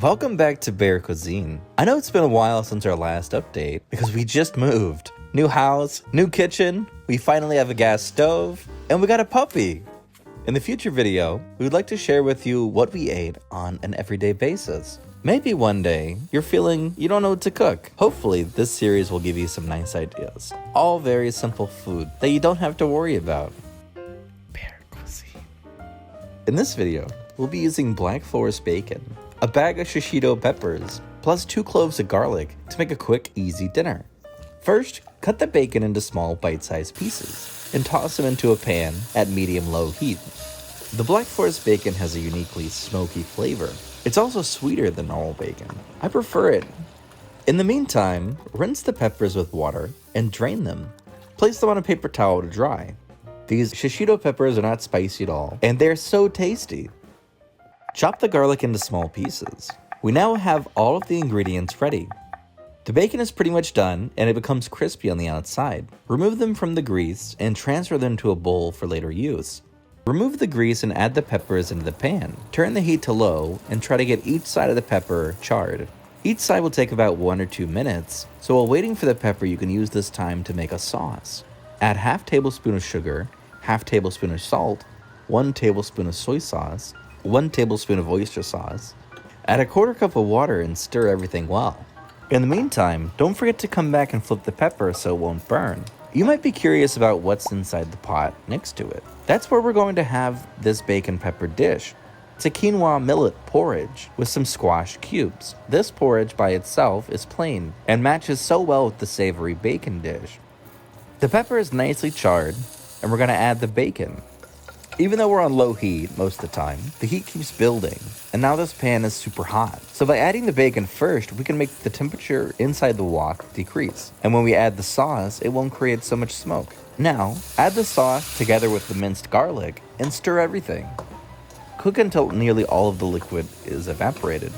Welcome back to Bear Cusine. I know it's been a while since our last update because we just moved. New house, new kitchen, we finally have a gas stove, and we got a puppy. In the future video, we would like to share with you what we ate on an everyday basis. Maybe one day, you're feeling you don't know what to cook. Hopefully, this series will give you some nice ideas. All very simple food that you don't have to worry about. Bear Cusine. In this video, we'll be using Black Forest bacon, a bag of Shishito peppers, plus 2 cloves of garlic to make a quick, easy dinner. First, cut the bacon into small bite-sized pieces and toss them into a pan at medium-low heat. The Black Forest bacon has a uniquely smoky flavor. It's also sweeter than normal bacon. I prefer it. In the meantime, rinse the peppers with water and drain them. Place them on a paper towel to dry. These Shishito peppers are not spicy at all, and they're so tasty. Chop the garlic into small pieces. We now have all of the ingredients ready. The bacon is pretty much done and it becomes crispy on the outside. Remove them from the grease and transfer them to a bowl for later use. Remove the grease and add the peppers into the pan. Turn the heat to low and try to get each side of the pepper charred. Each side will take about 1 or 2 minutes, so while waiting for the pepper you can use this time to make a sauce. Add half tablespoon of sugar, half tablespoon of salt, 1 tablespoon of soy sauce, 1 tablespoon of oyster sauce. Add a 1/4 cup of water and stir everything well. In the meantime, don't forget to come back and flip the pepper so it won't burn. You might be curious about what's inside the pot next to it. That's where we're going to have this bacon pepper dish. It's a quinoa millet porridge with some squash cubes. This porridge by itself is plain and matches so well with the savory bacon dish. The pepper is nicely charred and we're going to add the bacon. Even though we're on low heat most of the time, the heat keeps building, and now this pan is super hot. So by adding the bacon first, we can make the temperature inside the wok decrease. And when we add the sauce, it won't create so much smoke. Now, add the sauce together with the minced garlic and stir everything. Cook until nearly all of the liquid is evaporated.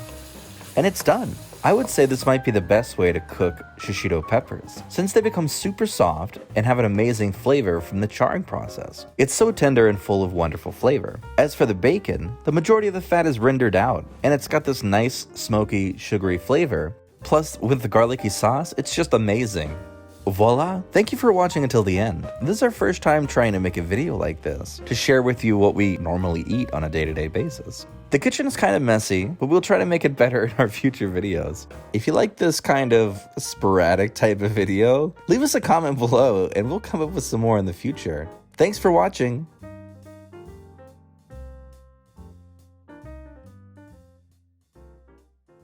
And it's done. I would say this might be the best way to cook Shishito peppers, since they become super soft and have an amazing flavor from the charring process. It's so tender and full of wonderful flavor. As for the bacon, the majority of the fat is rendered out, and it's got this nice, smoky, sugary flavor. Plus, with the garlicky sauce, it's just amazing. Voila! Thank you for watching until the end. This is our first time trying to make a video like this, to share with you what we normally eat on a day-to-day basis. The kitchen is kind of messy, but we'll try to make it better in our future videos. If you like this kind of sporadic type of video, leave us a comment below and we'll come up with some more in the future. Thanks for watching!